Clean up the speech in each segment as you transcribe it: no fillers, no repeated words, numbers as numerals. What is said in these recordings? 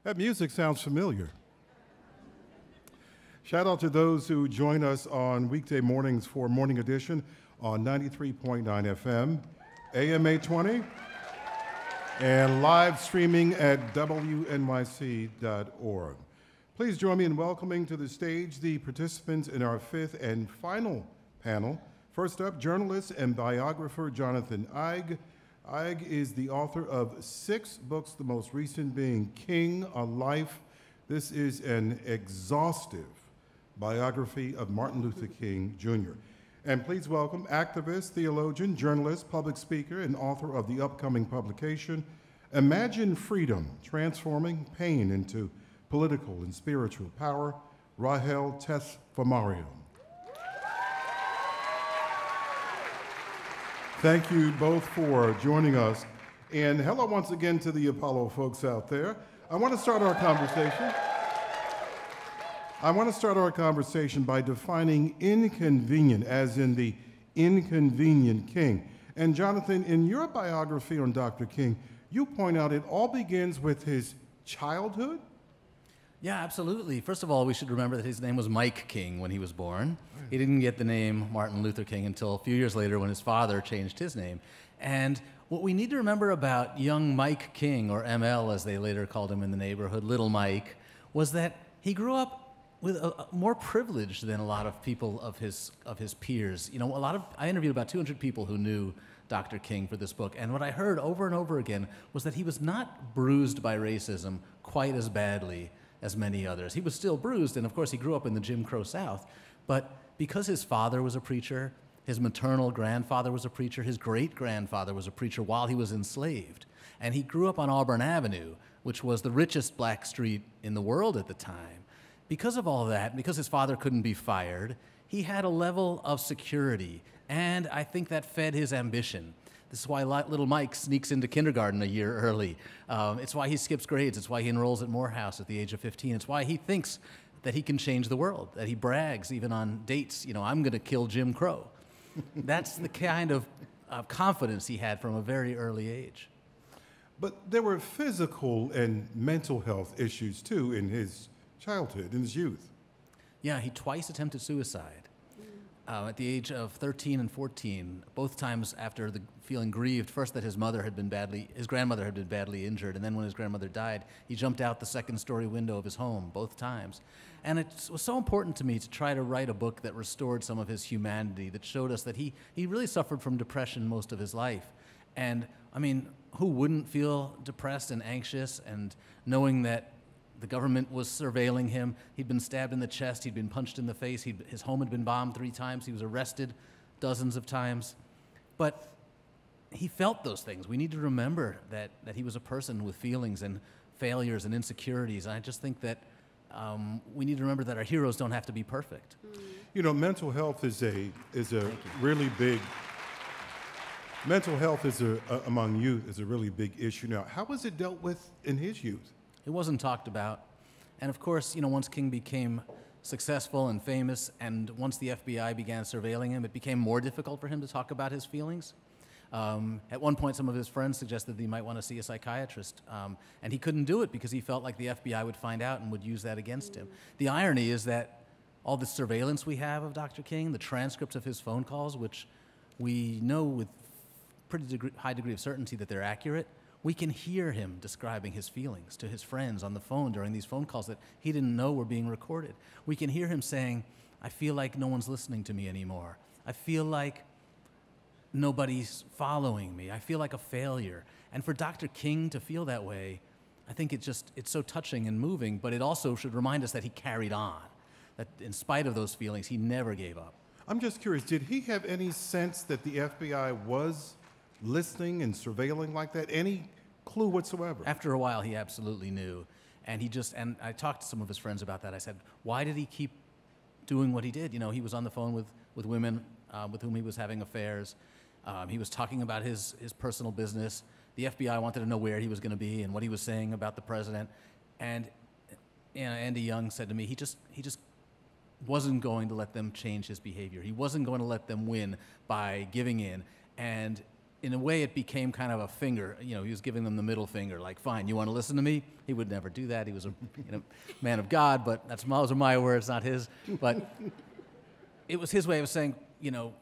That music sounds familiar. Shout out to those who join us on weekday mornings for Morning Edition on 93.9 FM, AM 820, and live streaming at WNYC.org. Please join me in welcoming to the stage the participants in our fifth and final panel. First up, journalist and biographer Jonathan Eig. Eig is the author of 6 books, the most recent being King, A Life. This is an exhaustive biography of Martin Luther King, Jr. And please welcome activist, theologian, journalist, public speaker, and author of the upcoming publication, Imagine Freedom, Transforming Pain into Political and Spiritual Power, Rahiel Tesfamariam. Thank you both for joining us. And hello once again to the Apollo folks out there. I want to start our conversation by defining inconvenient, as in the Inconvenient King. And Jonathan, in your biography on Dr. King, you point out it all begins with his childhood? Yeah, absolutely. First of all, we should remember that his name was Mike King when he was born. He didn't get the name Martin Luther King until a few years later when his father changed his name. And what we need to remember about young Mike King, or ML as they later called him in the neighborhood, Little Mike, was that he grew up with more privilege than a lot of people of his peers. You know, I interviewed about 200 people who knew Dr. King for this book, and what I heard over and over again was that he was not bruised by racism quite as badly as many others. He was still bruised, and of course he grew up in the Jim Crow South, but because his father was a preacher, his maternal grandfather was a preacher, his great-grandfather was a preacher while he was enslaved, and he grew up on Auburn Avenue, which was the richest black street in the world at the time. Because of all that, because his father couldn't be fired, he had a level of security, and I think that fed his ambition. This is why little Mike sneaks into kindergarten a year early. It's why he skips grades. It's why he enrolls at Morehouse at the age of 15. It's why he thinks that he can change the world, that he brags even on dates, you know, I'm going to kill Jim Crow. That's the kind of confidence he had from a very early age. But there were physical and mental health issues, too, in his childhood, in his youth. Yeah, he twice attempted suicide. At the age of 13 and 14, both times after feeling grieved, first that his grandmother had been badly injured, and then when his grandmother died, he jumped out the second-story window of his home, both times. And it was so important to me to try to write a book that restored some of his humanity, that showed us that he really suffered from depression most of his life. And, I mean, who wouldn't feel depressed and anxious, and knowing that the government was surveilling him? He'd been stabbed in the chest, he'd been punched in the face, his home had been bombed 3 times, he was arrested dozens of times. But he felt those things. We need to remember that he was a person with feelings and failures and insecurities. And I just think that we need to remember that our heroes don't have to be perfect. You know, mental health is a really big, mental health among youth is a really big issue now. How was it dealt with in his youth? It wasn't talked about. And of course, you know, once King became successful and famous, and once the FBI began surveilling him, it became more difficult for him to talk about his feelings. At one point, some of his friends suggested that he might want to see a psychiatrist, and he couldn't do it because he felt like the FBI would find out and would use that against him. The irony is that all the surveillance we have of Dr. King, the transcripts of his phone calls, which we know with pretty high degree of certainty that they're accurate, we can hear him describing his feelings to his friends on the phone during these phone calls that he didn't know were being recorded. We can hear him saying, I feel like no one's listening to me anymore. I feel like nobody's following me. I feel like a failure. And for Dr. King to feel that way, I think it's so touching and moving, but it also should remind us that he carried on, that in spite of those feelings, he never gave up. I'm just curious, did he have any sense that the FBI was listening and surveilling like that? Any clue whatsoever? After a while, he absolutely knew. And and I talked to some of his friends about that. I said, why did he keep doing what he did? You know, he was on the phone with women with whom he was having affairs. He was talking about his personal business. The FBI wanted to know where he was going to be and what he was saying about the president. And you know, Andy Young said to me, he just wasn't going to let them change his behavior. He wasn't going to let them win by giving in. And in a way, it became kind of a finger. You know, he was giving them the middle finger, like, fine, you want to listen to me? He would never do that. He was a man of God, but those are my words, not his. But it was his way of saying, you know,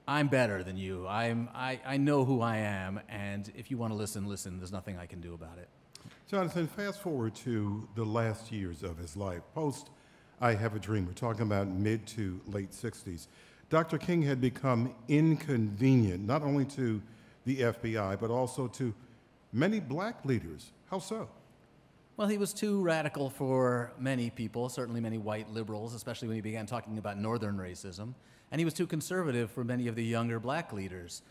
I'm better than you. I know who I am, and if you want to listen, listen. There's nothing I can do about it. Jonathan, fast forward to the last years of his life, post I Have a Dream. We're talking about mid to late 60s. Dr. King had become inconvenient, not only to the FBI, but also to many black leaders. How so? Well, he was too radical for many people, certainly many white liberals, especially when he began talking about Northern racism. And he was too conservative for many of the younger black leaders,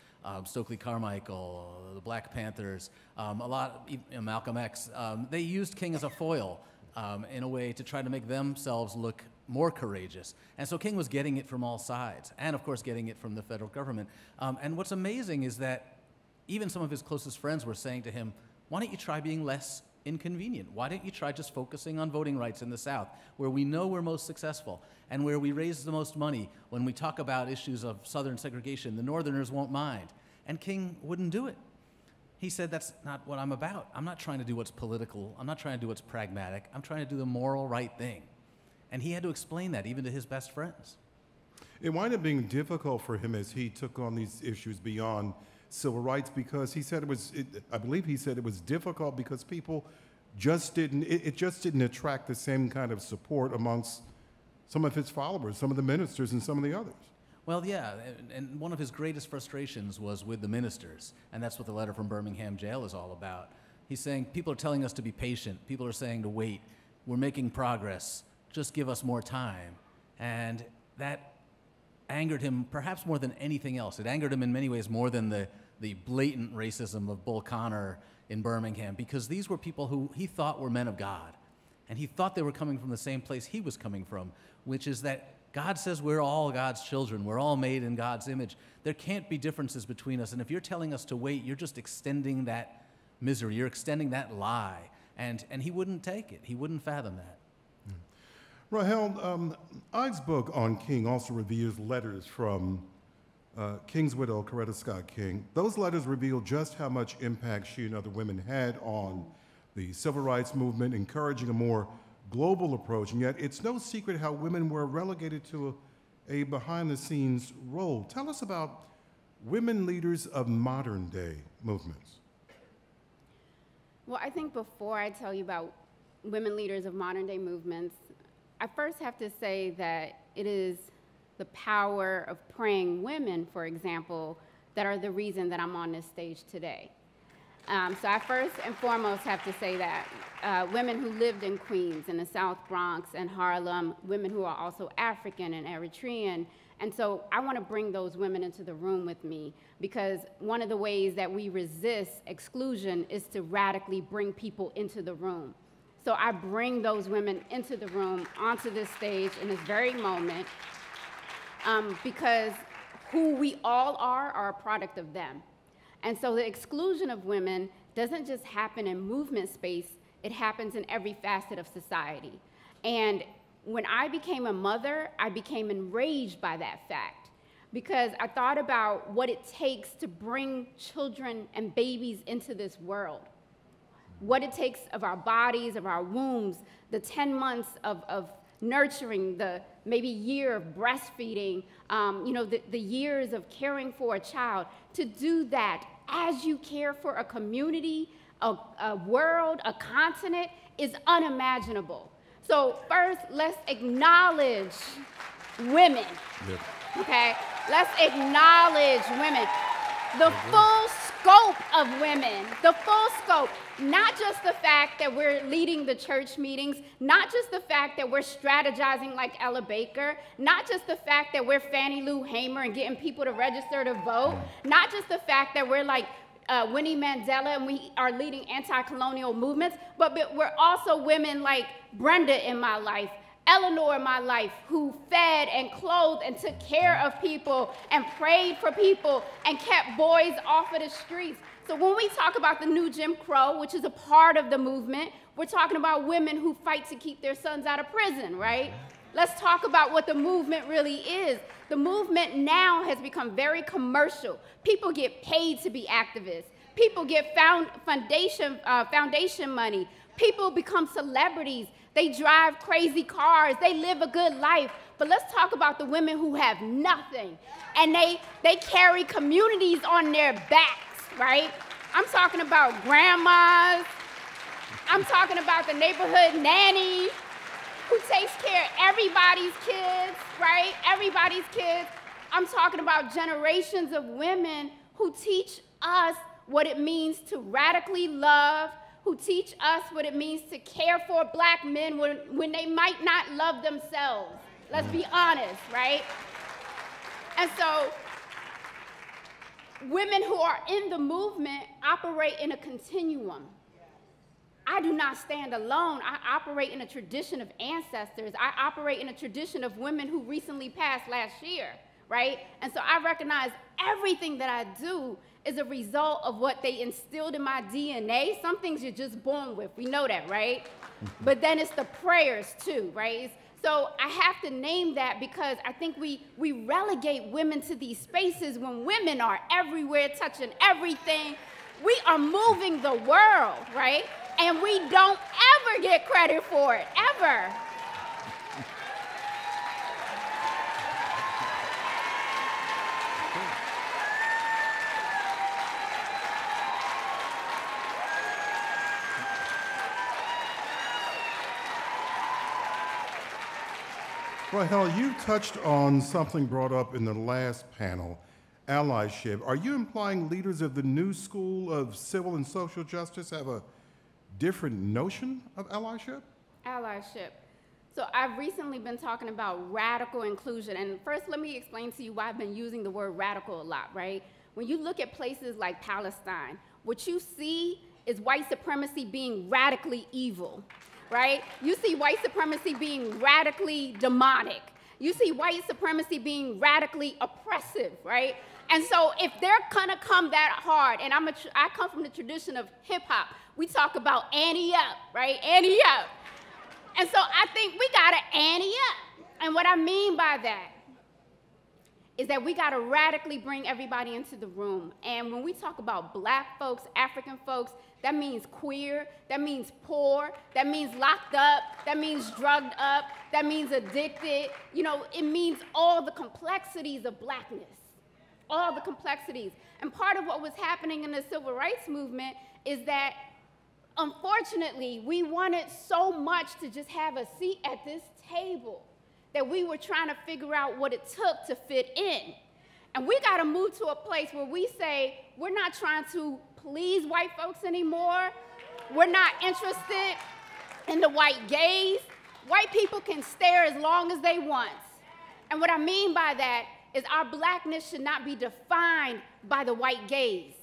Stokely Carmichael, the Black Panthers, Malcolm X. They used King as a foil in a way to try to make themselves look more courageous. And so King was getting it from all sides, and of course getting it from the federal government. And what's amazing is that even some of his closest friends were saying to him, why don't you try being less inconvenient? Why don't you try just focusing on voting rights in the South, where we know we're most successful and where we raise the most money? When we talk about issues of Southern segregation, the Northerners won't mind. And King wouldn't do it. He said, that's not what I'm about. I'm not trying to do what's political. I'm not trying to do what's pragmatic. I'm trying to do the moral right thing. And he had to explain that even to his best friends. It wound up being difficult for him as he took on these issues beyond civil rights, because he said I believe he said it was difficult because people just didn't attract the same kind of support amongst some of his followers, some of the ministers and some of the others. Well, yeah, and one of his greatest frustrations was with the ministers, and that's what the letter from Birmingham jail is all about. He's saying, people are telling us to be patient. People are saying to wait. We're making progress. Just give us more time. And that angered him perhaps more than anything else. It angered him in many ways more than the blatant racism of Bull Connor in Birmingham, because these were people who he thought were men of God. And he thought they were coming from the same place he was coming from, which is that God says we're all God's children. We're all made in God's image. There can't be differences between us. And if you're telling us to wait, you're just extending that misery. You're extending that lie. And he wouldn't take it. He wouldn't fathom that. Rahiel, Eig's book on King also reveals letters from King's widow, Coretta Scott King. Those letters reveal just how much impact she and other women had on the civil rights movement, encouraging a more global approach. And yet it's no secret how women were relegated to a behind-the-scenes role. Tell us about women leaders of modern-day movements. Well, I think before I tell you about women leaders of modern-day movements, I first have to say that it is the power of praying women, for example, that are the reason that I'm on this stage today. So I first and foremost have to say that women who lived in Queens, in the South Bronx and Harlem, women who are also African and Eritrean. And so I want to bring those women into the room with me, because one of the ways that we resist exclusion is to radically bring people into the room. So I bring those women into the room, onto this stage in this very moment, because who we all are a product of them. And so the exclusion of women doesn't just happen in movement space, it happens in every facet of society. And when I became a mother, I became enraged by that fact, because I thought about what it takes to bring children and babies into this world. What it takes of our bodies, of our wombs, the 10 months of nurturing, the maybe year of breastfeeding, the years of caring for a child. To do that as you care for a community, a world, a continent, is unimaginable. So first, let's acknowledge women, okay? Let's acknowledge women. The full scope of women, the full scope, not just the fact that we're leading the church meetings, not just the fact that we're strategizing like Ella Baker, not just the fact that we're Fannie Lou Hamer and getting people to register to vote, not just the fact that we're like Winnie Mandela and we are leading anti-colonial movements, but we're also women like Brenda in my life, Eleanor in my life, who fed and clothed and took care of people and prayed for people and kept boys off of the streets. So when we talk about the new Jim Crow, which is a part of the movement, we're talking about women who fight to keep their sons out of prison, right? Let's talk about what the movement really is. The movement now has become very commercial. People get paid to be activists. People get foundation money. People become celebrities. They drive crazy cars. They live a good life. But let's talk about the women who have nothing. And they carry communities on their backs, right? I'm talking about grandmas. I'm talking about the neighborhood nanny who takes care of everybody's kids, right? Everybody's kids. I'm talking about generations of women who teach us what it means to radically love, who teach us what it means to care for black men when they might not love themselves. Let's be honest, right? And so women who are in the movement operate in a continuum. I do not stand alone. I operate in a tradition of ancestors. I operate in a tradition of women who recently passed last year, right? And so I recognize everything that I do is a result of what they instilled in my DNA. Some things you're just born with. We know that, right? But then it's the prayers too, right? So I have to name that because I think we relegate women to these spaces when women are everywhere, touching everything. We are moving the world, right? And we don't ever get credit for it, ever. Rahiel, you touched on something brought up in the last panel, allyship. Are you implying leaders of the new school of civil and social justice have a different notion of allyship? Allyship. So I've recently been talking about radical inclusion. And first, let me explain to you why I've been using the word radical a lot, right? When you look at places like Palestine, what you see is white supremacy being radically evil, right? You see white supremacy being radically demonic. You see white supremacy being radically oppressive, right? And so if they're gonna come that hard, and I come from the tradition of hip hop, we talk about ante up, right? Ante up. And so I think we gotta ante up. And what I mean by that is that we gotta radically bring everybody into the room. And when we talk about black folks, African folks, that means queer, that means poor, that means locked up, that means drugged up, that means addicted. You know, it means all the complexities of blackness, all the complexities. And part of what was happening in the civil rights movement is that, unfortunately, we wanted so much to just have a seat at this table that we were trying to figure out what it took to fit in. And we gotta move to a place where we say, we're not trying to please white folks anymore. We're not interested in the white gaze. White people can stare as long as they want. And what I mean by that is our blackness should not be defined by the white gaze.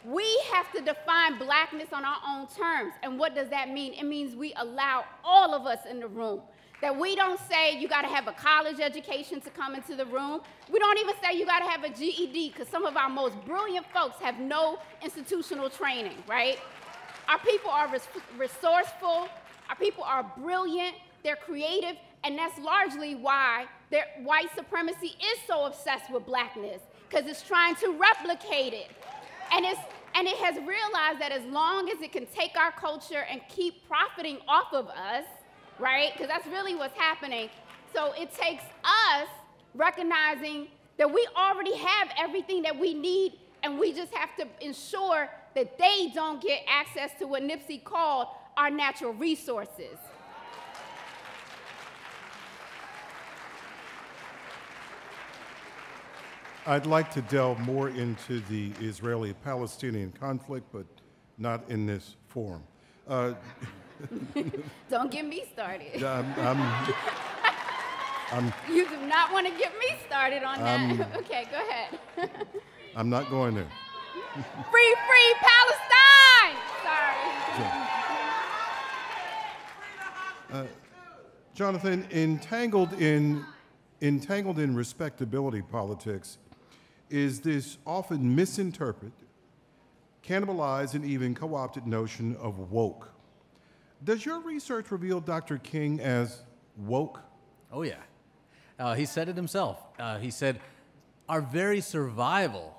We have to define blackness on our own terms. And what does that mean? It means we allow all of us in the room. That we don't say you gotta have a college education to come into the room. We don't even say you gotta have a GED, because some of our most brilliant folks have no institutional training, right? Our people are resourceful, our people are brilliant, they're creative, and that's largely why white supremacy is so obsessed with blackness, because it's trying to replicate it. And it has realized that as long as it can take our culture and keep profiting off of us, right? Because that's really what's happening. So it takes us recognizing that we already have everything that we need, and we just have to ensure that they don't get access to what Nipsey called our natural resources. I'd like to delve more into the Israeli-Palestinian conflict, but not in this forum. Don't get me started. I'm You do not want to get me started on that. Okay, go ahead. I'm not going there. Free, free Palestine! Sorry. Jonathan, entangled in respectability politics is this often misinterpreted, cannibalized, and even co-opted notion of woke. Does your research reveal Dr. King as woke? Oh, yeah. He said it himself. He said, our very survival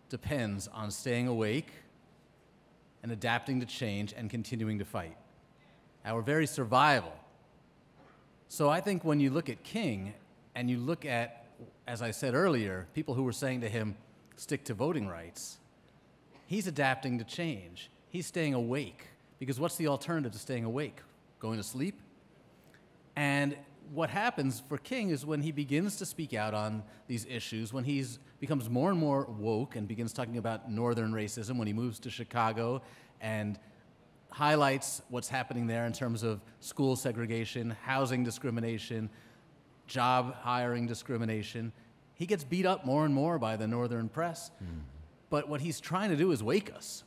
depends on staying awake and adapting to change and continuing to fight. Our very survival. So I think when you look at King and you look at, as I said earlier, people who were saying to him, stick to voting rights, he's adapting to change. He's staying awake. Because what's the alternative to staying awake? Going to sleep? And what happens for King is when he begins to speak out on these issues, when he becomes more and more woke and begins talking about northern racism, when he moves to Chicago and highlights what's happening there in terms of school segregation, housing discrimination, job hiring discrimination, he gets beat up more and more by the northern press. But what he's trying to do is wake us.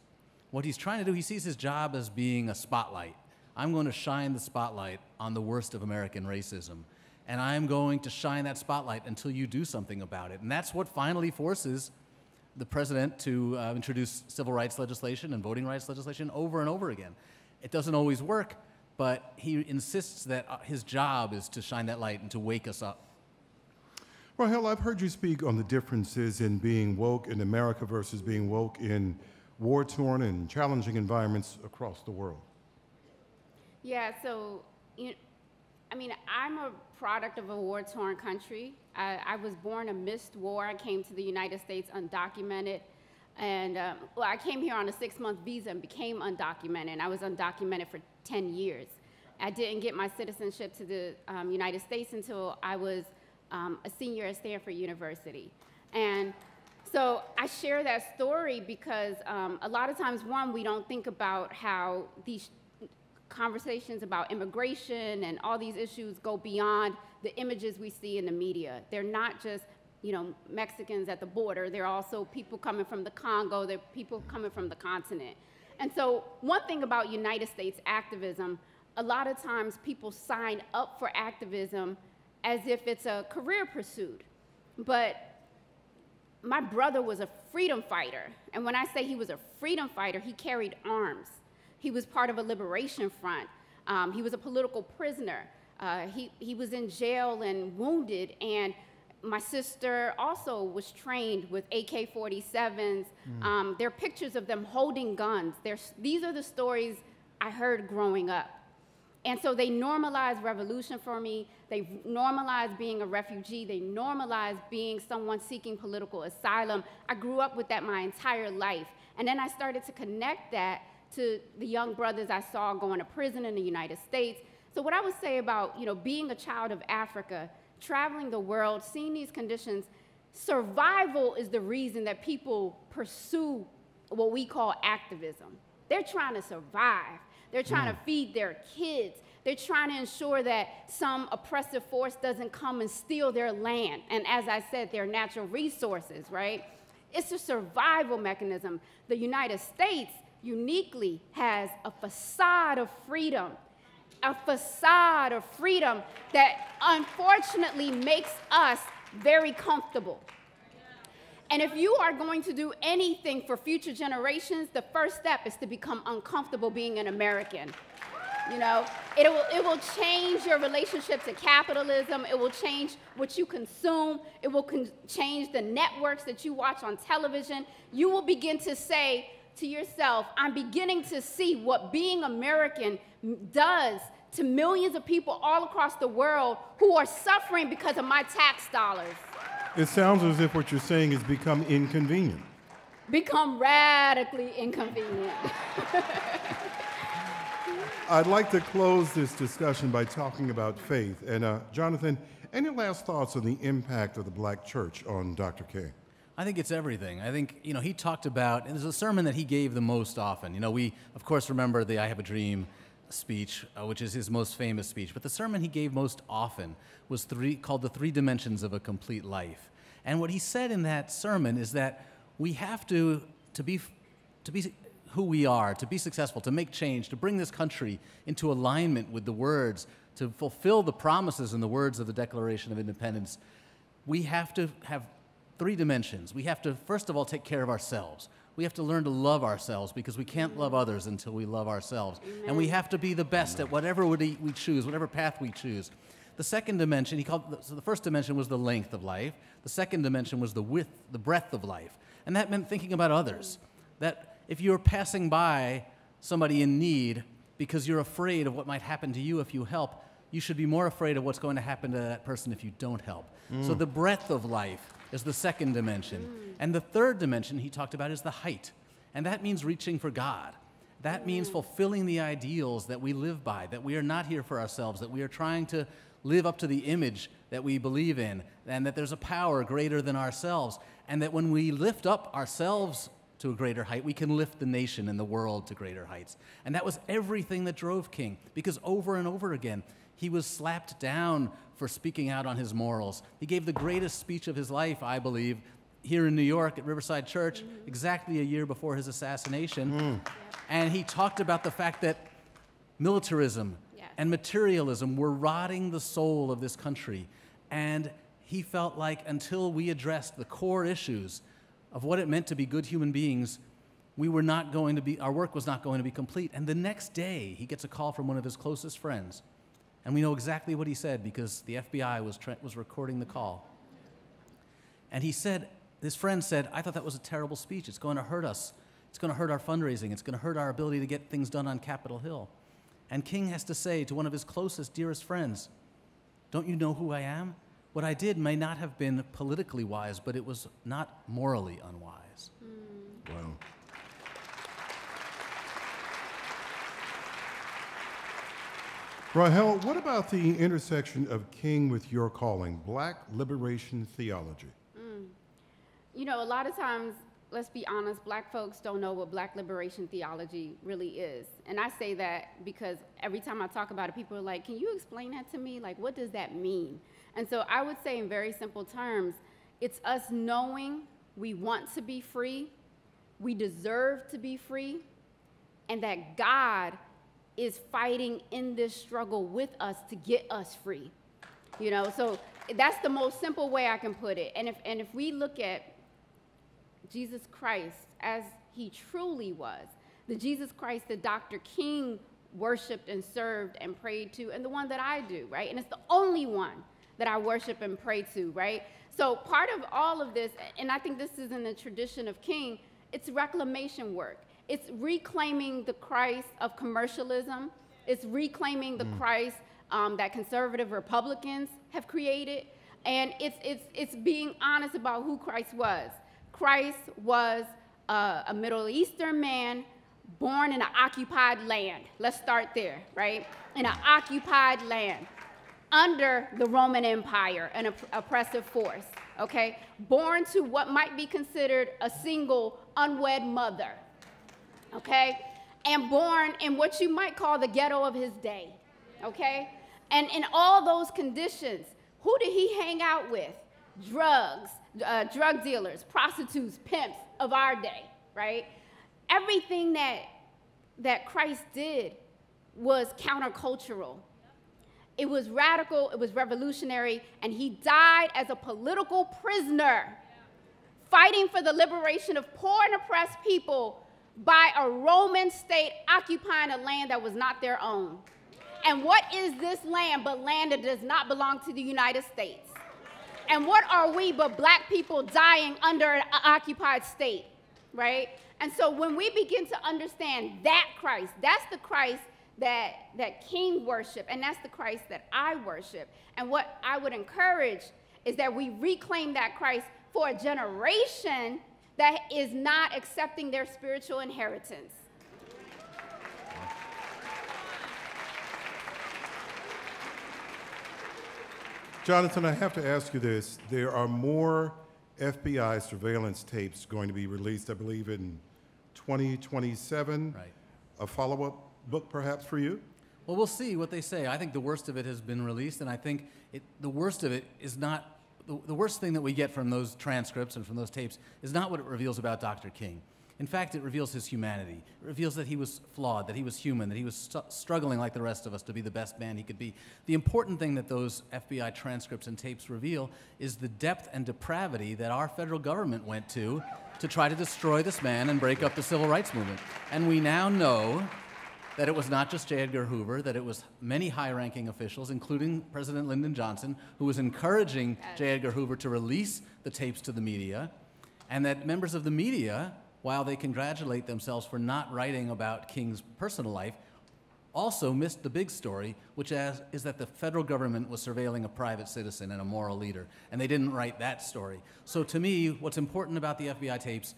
What he's trying to do, he sees his job as being a spotlight. I'm going to shine the spotlight on the worst of American racism. And I'm going to shine that spotlight until you do something about it. And that's what finally forces the president to introduce civil rights legislation and voting rights legislation over and over again. It doesn't always work, but he insists that his job is to shine that light and to wake us up. Rahiel, I've heard you speak on the differences in being woke in America versus being woke in war-torn and challenging environments across the world. Yeah, so, I'm a product of a war-torn country. I was born amidst war. I came to the United States undocumented. And, I came here on a 6-month visa and became undocumented. I was undocumented for 10 years. I didn't get my citizenship to the United States until I was a senior at Stanford University. And so I share that story because a lot of times, one, we don't think about how these conversations about immigration and all these issues go beyond the images we see in the media. They're not just, Mexicans at the border. They're also people coming from the Congo. They're people coming from the continent. And so one thing about United States activism, a lot of times people sign up for activism as if it's a career pursuit. But my brother was a freedom fighter. And when I say he was a freedom fighter, he carried arms. He was part of a liberation front. He was a political prisoner. He was in jail and wounded. And my sister also was trained with AK-47s. There are pictures of them holding guns. These are the stories I heard growing up. And so they normalized revolution for me. They normalized being a refugee. They normalized being someone seeking political asylum. I grew up with that my entire life. And then I started to connect that to the young brothers I saw going to prison in the United States. So what I would say about, being a child of Africa, traveling the world, seeing these conditions, survival is the reason that people pursue what we call activism. They're trying to survive. They're trying to feed their kids. They're trying to ensure that some oppressive force doesn't come and steal their land. And as I said, their natural resources, right? It's a survival mechanism. The United States uniquely has a facade of freedom that unfortunately makes us very comfortable. And if you are going to do anything for future generations, the first step is to become uncomfortable being an American. It will change your relationship to capitalism. It will change what you consume. It will change the networks that you watch on television. You will begin to say to yourself, I'm beginning to see what being American does to millions of people all across the world who are suffering because of my tax dollars. It sounds as if what you're saying is become inconvenient. Become radically inconvenient. I'd like to close this discussion by talking about faith. And Jonathan, any last thoughts on the impact of the Black church on Dr. King? I think it's everything. I think, he talked about, and there's a sermon that he gave the most often. We, of course, remember the I Have a Dream speech, which is his most famous speech. But the sermon he gave most often was called The Three Dimensions of a Complete Life. And what he said in that sermon is that we have to be who we are, to be successful, to make change, to bring this country into alignment with the words, to fulfill the promises in the words of the Declaration of Independence. We have to have 3 dimensions. We have to, first of all, take care of ourselves. We have to learn to love ourselves because we can't love others until we love ourselves. And we have to be the best at whatever we choose, whatever path we choose. The second dimension, so the first dimension was the length of life. The second dimension was the width, the breadth of life. And that meant thinking about others. That if you're passing by somebody in need because you're afraid of what might happen to you if you help, you should be more afraid of what's going to happen to that person if you don't help. So the breadth of life is the second dimension. And the third dimension he talked about is the height. And that means reaching for God. That means fulfilling the ideals that we live by, that we are not here for ourselves, that we are trying to live up to the image that we believe in, and that there's a power greater than ourselves, and that when we lift up ourselves to a greater height, we can lift the nation and the world to greater heights. And that was everything that drove King, because over and over again, he was slapped down for speaking out on his morals. He gave the greatest speech of his life, I believe, here in New York at Riverside Church, exactly a year before his assassination. And he talked about the fact that militarism and materialism were rotting the soul of this country. And he felt like until we addressed the core issues of what it meant to be good human beings, our work was not going to be complete. And the next day, he gets a call from one of his closest friends. And we know exactly what he said because the FBI was recording the call. And he said, his friend said, "I thought that was a terrible speech. It's going to hurt us. It's going to hurt our fundraising. It's going to hurt our ability to get things done on Capitol Hill." And King has to say to one of his closest, dearest friends, "Don't you know who I am? What I did may not have been politically wise, but it was not morally unwise." Wow. Rahiel, what about the intersection of King with your calling, Black liberation theology? You know, a lot of times, let's be honest, Black folks don't know what Black liberation theology really is. And I say that because every time I talk about it, people are like, "Can you explain that to me? Like, what does that mean?" And so I would say in very simple terms, it's us knowing we want to be free, we deserve to be free, and that God is fighting in this struggle with us to get us free. You know, so that's the most simple way I can put it. And if we look at Jesus Christ as he truly was, the Jesus Christ that Dr. King worshiped and served and prayed to, and the one that I do, right? And it's the only one that I worship and pray to, right? So part of all of this, and I think this is in the tradition of King, it's reclamation work. It's reclaiming the Christ of commercialism. It's reclaiming the Christ that conservative Republicans have created. And it's being honest about who Christ was. Christ was a Middle Eastern man born in an occupied land. Let's start there, right? In an occupied land under the Roman Empire, an oppressive force, okay? Born to what might be considered a single unwed mother, okay? And born in what you might call the ghetto of his day, okay? And in all those conditions, who did he hang out with? Drugs, drug dealers, prostitutes, pimps of our day, right? Everything that Christ did was countercultural. It was radical, it was revolutionary, and he died as a political prisoner, fighting for the liberation of poor and oppressed people by a Roman state occupying a land that was not their own. And what is this land but land that does not belong to the United States? And what are we but Black people dying under an occupied state, right? And so when we begin to understand that Christ, that's the Christ that King worshiped, and that's the Christ that I worship. And what I would encourage is that we reclaim that Christ for a generation that is not accepting their spiritual inheritance. Jonathan, I have to ask you this. There are more FBI surveillance tapes going to be released, I believe, in 2027. Right. A follow-up book, perhaps, for you? Well, we'll see what they say. I think the worst of it has been released, and I think the worst of it is not, the worst thing that we get from those transcripts and from those tapes is not what it reveals about Dr. King. In fact, it reveals his humanity. It reveals that he was flawed, that he was human, that he was struggling like the rest of us to be the best man he could be. The important thing that those FBI transcripts and tapes reveal is the depth and depravity that our federal government went to try to destroy this man and break up the civil rights movement. And we now know that it was not just J. Edgar Hoover, that it was many high-ranking officials, including President Lyndon Johnson, who was encouraging J. Edgar Hoover to release the tapes to the media, and that members of the media, while they congratulate themselves for not writing about King's personal life, also missed the big story, which is that the federal government was surveilling a private citizen and a moral leader, and they didn't write that story. So to me, what's important about the FBI tapes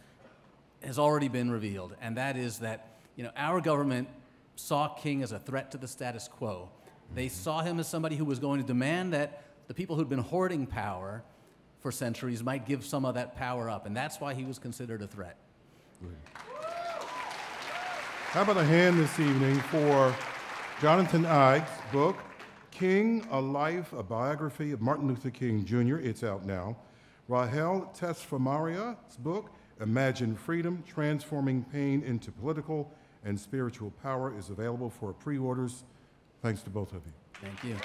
has already been revealed, and that is that our government saw King as a threat to the status quo. They saw him as somebody who was going to demand that the people who'd been hoarding power for centuries might give some of that power up, and that's why he was considered a threat. How about a hand this evening for Jonathan Eig's book, King, A Life, a Biography of Martin Luther King Jr. It's out now. Rahiel Tesfamariam's book, Imagine Freedom, Transforming Pain into Political and Spiritual Power, is available for pre-orders. Thanks to both of you. Thank you.